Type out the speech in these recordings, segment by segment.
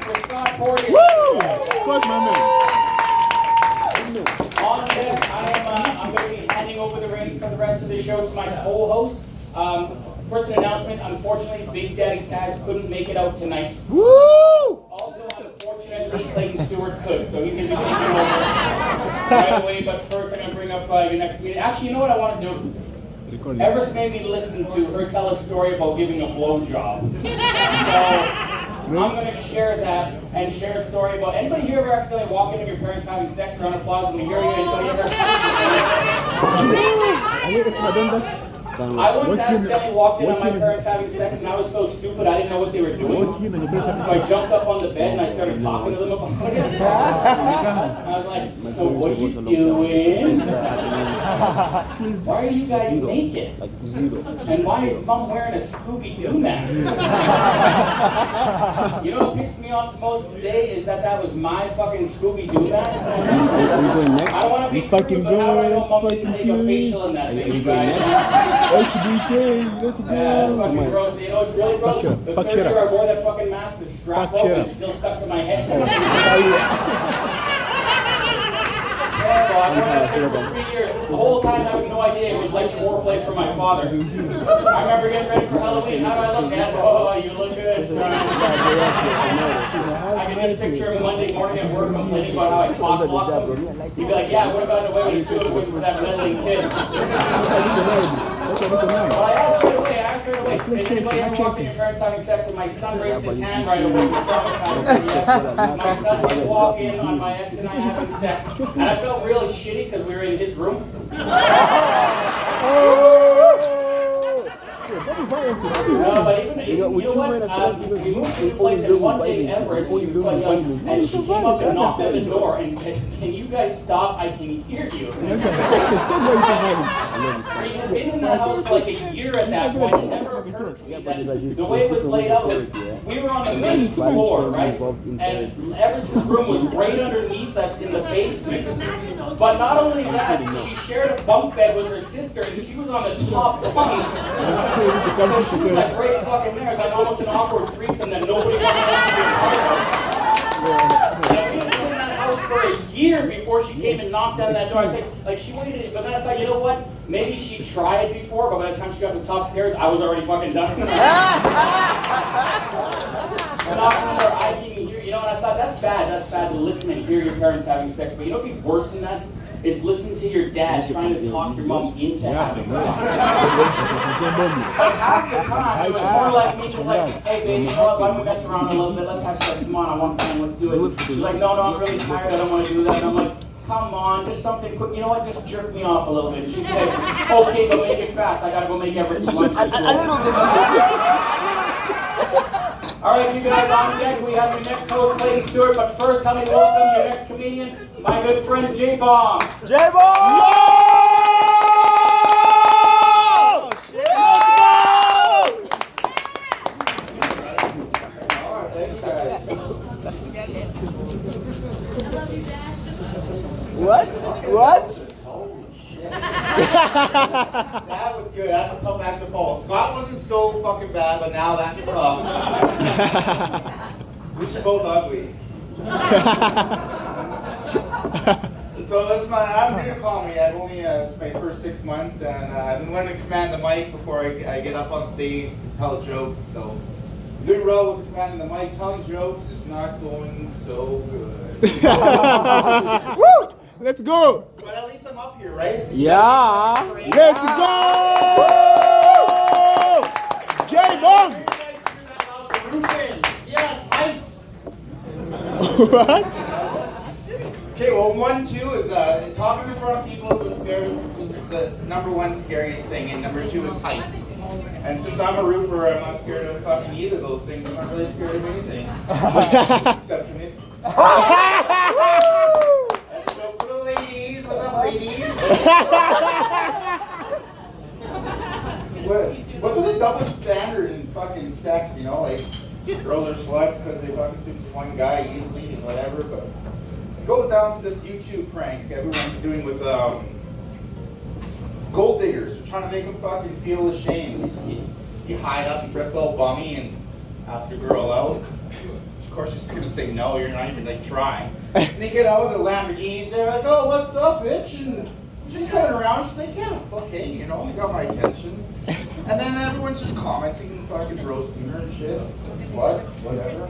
for Scott Porter. Woo! Scott, my man. On deck, I'm going to be handing over the reins for the rest of the show to my co-host. First, an announcement. Unfortunately, Big Daddy Taz couldn't make it out tonight. Woo! Also, unfortunately, Clayton Stewart could, so he's going to be taking over right away. But first, I'm going to bring up your next comedian. Actually, you know what I want to do? Everest made me listen to her tell a story about giving a blowjob. So I'm going to share that and share a story about anybody here ever accidentally walk into your parents having sex? Round of applause when we hear you. Anybody ever? I once accidentally walked in on my parents having sex, and I was so stupid I didn't know what they were doing. So I jumped up on the bed and I started talking to them about it. And I was like, so what are you doing? Why are you guys naked? And why is Mom wearing a Scooby-Doo mask? You know what pissed me off the most today is that was my fucking Scooby-Doo mask. I don't want to be fucking good, but how do I know Mom didn't take a facial in that thing, guys? HBK, let's go. That's fucking gross. You know, it's really gross. The third year I wore that fucking mask, the strap up, and it's still stuck to my head. Well, I wore that thing for 3 years. The whole time having no idea it was like foreplay for my father. I remember getting ready for Halloween. How do I look, Dad? Oh, you look good, son. I can just picture him Monday morning at work complaining about how I coughed him. He'd be like, yeah, what about the way we do it for that wrestling kid? Well, I asked right away. Did anybody ever walk in your parents having sex and my son raised his hand right away? My son did walk in on my ex and I having sex. And I felt really shitty because we were in his room. No, but even you know what? We moved to a place and one day Everest, she was quite young, and she came up and knocked on the door and said, "Can you guys stop? I can hear you." We had been in the house for like a year at that point. It never occurred to me that the way it was laid out was we were on the main floor, right? And Everest's room was right underneath us in the basement. But not only that, she shared a bunk bed with her sister, and she was on the top bunk. So she was like right fucking there. It's like almost an awkward threesome that nobody wanted to be part of. And we had been in that house for a year before she came and knocked on that door. I think, like, she waited, but then I thought, you know what? Maybe she tried before, but by the time she got to the top stairs, I was already fucking done. And I can hear, you know, and I thought, that's bad to listen and hear your parents having sex. But you know what would be worse than that? Is listen to your dad trying to talk your mom into having sex. Half the time, it was more like me just like, hey baby, you know what, why don't we mess around a little bit, let's have sex, come on, I want time, let's do it. She's like, no, I'm really tired, I don't want to do that. And I'm like, come on, just something quick, you know what, just jerk me off a little bit. And she'd say, okay, but make it fast, I gotta go make everything lunch. A little bit. Alright, you guys, on deck, we have your next host, Clayton Stewart, but first, help me welcome your next comedian, my good friend, JBOMB. JBOMB! What? Holy shit. That was good. That's a tough act to follow. Scott wasn't so fucking bad, but now that's tough. Which are both ugly. So I'm new to comedy. I've only it's my first 6 months, and I've been learning to command the mic before I get up on stage and tell jokes. So I'm doing well with commanding the mic. Telling jokes is not going so good. Woo! Let's go! But at least I'm up here, right? Yeah! Let's go! JBOMB! Yes, heights! What? Okay, well, 1, 2 is talking in front of people is the number one scariest thing, and number 2 is heights. And since I'm a roofer, I'm not scared of fucking either of those things. I'm not really scared of anything. Except commitment. Let's go for the ladies. What's up, ladies? What's with the double standard in fucking sex, you know? Like, girls are sluts because they fucking sleep with one guy easily and whatever, but it goes down to this YouTube prank everyone's doing with gold diggers. They're trying to make them fucking feel ashamed. You hide up, you dress all bummy, and ask a girl out. She course she's gonna say no, you're not even like trying. And they get out of the Lamborghinis, they're like, oh, what's up, bitch? And she's coming around, she's like, yeah, okay, you know, you got my attention. And then everyone's just commenting and fucking roasting her and shit. Whatever.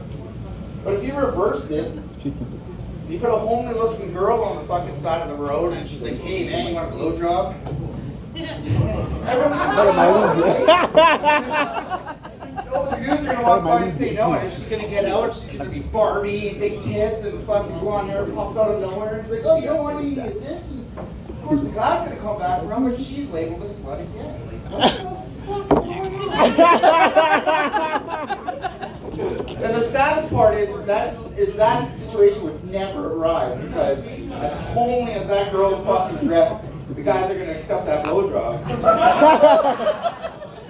But if you reversed it, you put a homely looking girl on the fucking side of the road and she's like, hey man, you want a blowjob? Everyone's the dudes are gonna walk by and say no, and she's gonna get out, she's gonna be Barbie, big tits, and fucking blonde hair pops out of nowhere, and it's like, oh, you don't want me to get this? And of course, the guy's gonna come back around, but she's labeled a slut again. Like, what the fuck is going on? And the saddest part is that situation would never arise, because as homely as that girl fucking dressed, the guys are gonna accept that blowjob.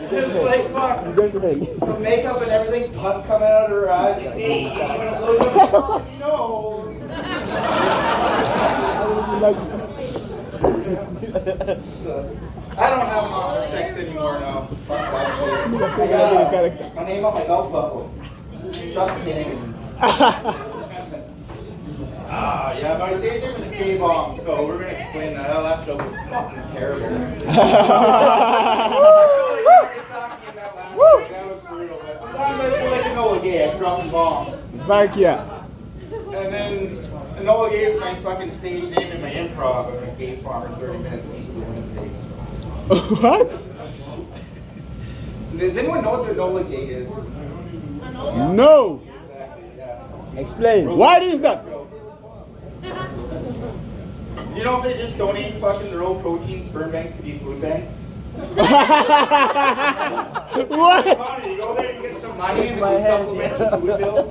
It's like, fuck, the makeup and everything, pus coming out of her eyes. Hey, you want a blowjob? No. I don't have sex anymore now. Fuck that shit. I got my name on my belt buckle. Just kidding. Yeah, my stage name is JBOMB, so we're gonna explain that. That last joke was fucking terrible. That was brutal. But sometimes I feel like Enola Gay. I'm dropping bombs. Back, yeah. And then Enola Gay is my fucking stage name in my improv. I'm a gay farmer 30 minutes east of Winnipeg. What? Does anyone know what Enola Gay is? No. Exactly, yeah. Explain. What is that? Do you know if they just donate fucking their own protein, sperm banks could be food banks? What? You go there and get some money and then supplement your food bill.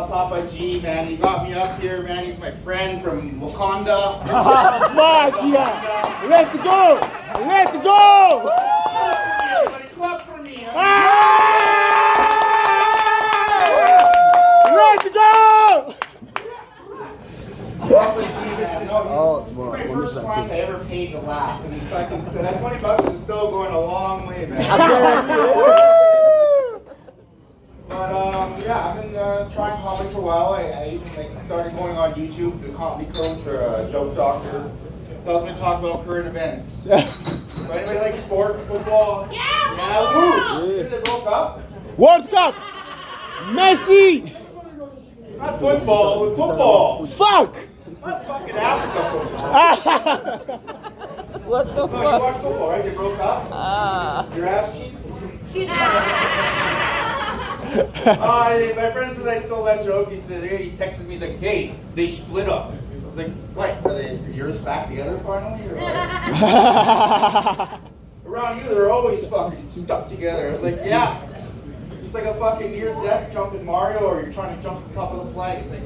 Papa G, man, he got me up here, man. He's my friend from Wakanda. Fuck yeah! Let's go! Let's go! Everybody clap for me. Huh? Let's go! Papa G, man. No, he's my first client I ever paid to laugh. And he fucking said, that $20 is still going a long way, man. But yeah, I've been trying comedy for a while. I even started going on YouTube, the comedy coach or a joke doctor. Tells me to talk about current events. So anybody like sports, football? Yeah, woo! Yeah. They broke up? World Cup! Messi! Not football, with football. Fuck! Not fucking Africa football. What the No, you watch football, right? They broke up? Your ass cheeks? My friend says I stole that joke. He said, he texted me, he's like, hey, they split up. I was like, what? Are they yours back together finally? Or what? Around you, they're always fucking stuck together. I was like, yeah. It's like a fucking near-death jump in Mario, or you're trying to jump to the top of the flag. It's like,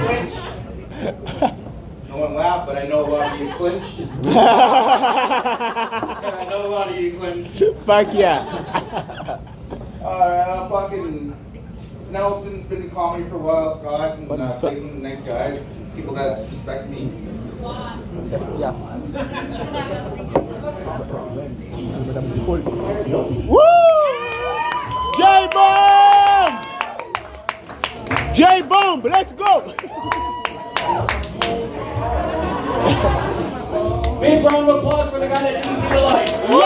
clinch. No one laughed, but I know a lot of you clinched. I know a lot of you clinched. Fuck yeah! Fucking Nelson's been in comedy for a while, Scott, and Clayton, nice guys. It's people that respect me. Yeah. Woo! JBOMB! JBOMB, let's go! Big round of applause for the guy that didn't see the light. Yeah!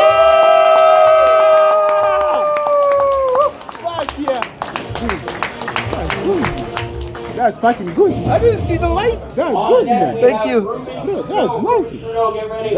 Fuck yeah! That's fucking good. I didn't see the light. That's good, man. Thank you. That's nice. Get ready.